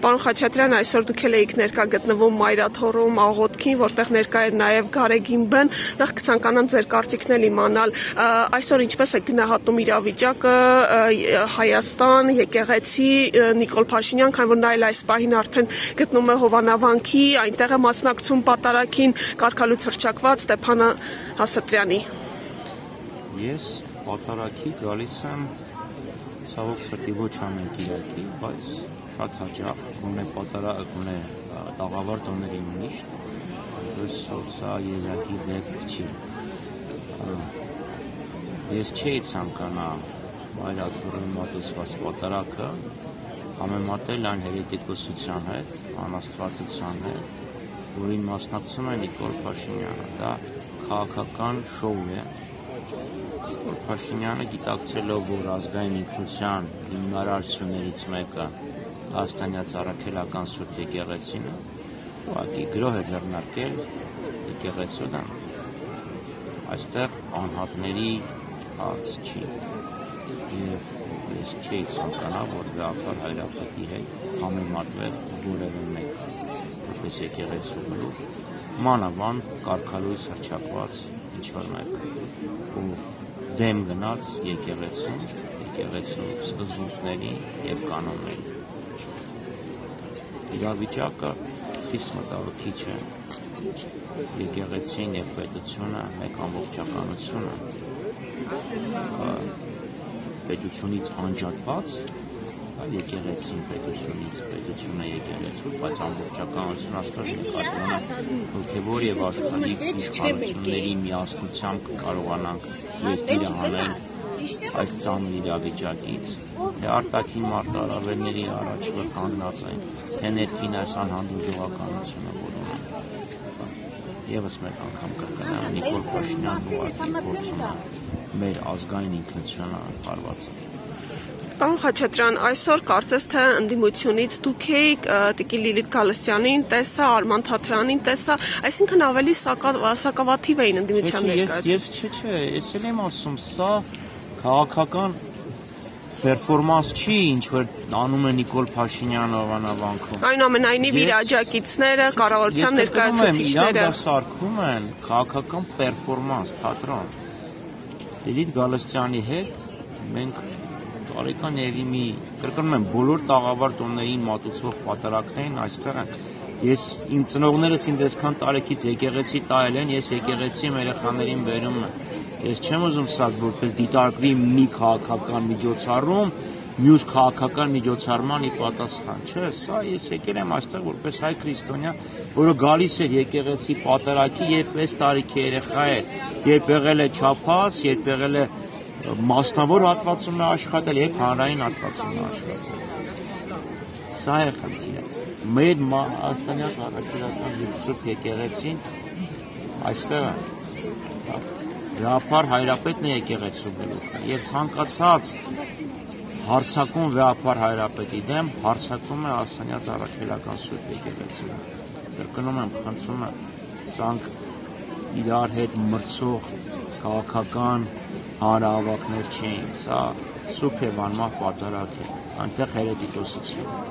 Պարոն Խաչատրյան, այսօր դուք եք ներկա գտնվում Մայրաթոռում աղոթքին, որտեղ ներկա էր նաև Գարեգին Բ. Նախ կցանկանամ ձեր կարծիքն իմանալ, այսօր ինչպես է գնահատում իրավիճակը Հայաստան, եկեղեցի, Նիկոլ Փաշինյան, քանի որ նա էլ այս պահին արդեն գտնում է Հովանավանքի, այնտեղ է մասնակցում պատարագին, կարգալույց հռչակված Ստեփան Հասատրյանի։ Ես պատարագի գալիս եմ ցավոք սրտի ոչ ամեն կիրակի, բայց շատ հաճախ գոնե տաղավար տոների միշտ, այսօր սա եզակի դեպք չի։ Ես չէի ցանկանա Մայրաթոռում մատուցված պատարագը համեմատել այն հերետիկոսության հետ, անաստվածության հետ, որին մասնակցում է Նիկոլ Փաշինյանը, դա քաղաքական շոու է։ Նիկոլ Փաշինյանը գիտակցելով, որ ազգային ինքնության հիմնարարություններից մեկը Հայաստանյան Առաքելական Սուրբ եկեղեցին է, ուղղակի գրոհ է ձեռնարկել եկեղեցու դեմ։ Այստեղ անհատների հարց չի, եւ ես չէի ցանկանա, որ Գաղափար Հայրապետի հետ համեմատվել որևէ մեկը, որպես եկեղեցու գլուխ, մանավանդ կարգալույց հռչակված ինչ-որ մեկը, ով դեմ գնաց եկեղեցու սկզբունքների եւ կանոնների։ Իրավիճակը խիստ մտահոգիչ է, եկեղեցին եւ պետությունը մեկ ամբողջականությունը, պետությունից անջատված, եկեղեցին պետությունից, պետությունը եկեղեցուց, բայց ամբողջականություն աստված նկատի հոգեվոր եւ աշխարհիկ իշխանությունների միասնությամբ կարողանանք երկիրը հանել այս ծանր իրավիճակից, թե արտաքին մարտահրավերների առաջ կանգնած են, թե ներքին այս անհանդուրժողականությունը, որ ունեն։ Եվս մեկ անգամ կրկնեմ, Նիկոլ Փաշինյանն ուղղակի փորձում է մեր ազգային ինքնությունը հարվածել։ Պարոն Խաչատրյան, այսօր կարծես թե ընդդիմությունից դուք եք Տիկին Լիլիթ Գալստյանին տեսա, Արման Թաթեյանին տեսա, այսինքն ավելի սակավաթիվ էին ընդդիմության ներկայացուցիչները։ Չէ, ես էլ եմ ասում, սա քաղաքական պերֆորմանս չի, ինչ որ անում է Նիկոլ Փաշինյանը Հովանավանքում։ Այնուամենայնիվ իր աջակիցները, կառավարության ներկայացուցիչները իրանք սարքում են քաղաքական պերֆորմանս, թատրոն։ Լիլիթ Գալստյանի հետ մենք տարեկան եւի կրկնում եմ, բոլոր տաղավար տոներին մատուցվող պատարագներին այստեղ են։ Ես իմ ծնողներս ինձ այսքան տարեկից եկեղեցի տայել են, ես եկեղեցի իմ երեխաներին բերում եմ։ Ես չեմ ուզում սա որպես դիտարկվի մի քաղաքական միջոցառում, մյուս քաղաքական միջոցառման ի պատասխան։ Չէ, սա ես եկել եմ այստեղ որպես հայ քրիստոնյա, որը գալիս է եկեղեցի պատարագի, երբ 6 տարեկի երեխա է, երբ եղել է չափած, երբ եղել է մասնավոր հատվածում է աշխատել եւ հանրային հատվածում է աշխատել։ Սա է խնդիրը։ Մեր Հայաստանյան Առաքելական Սուրբ եկեղեցին այստեղ է։ Գաղափար Հայրապետն է եկեղեցու գլուխը եւ ցանկացած հարձակում Գաղափար Հայրապետի դեմ հարձակում է Հայաստանյան Առաքելական Սուրբ եկեղեցին։ Կրկնում եմ, խնդրում եմ, սրանք իրար հետ մրցող քաղաքական հանրահավաքներ չէին, սա սուփ եւ անմահ պատարագ է, այնտեղ հերետիկոսություն։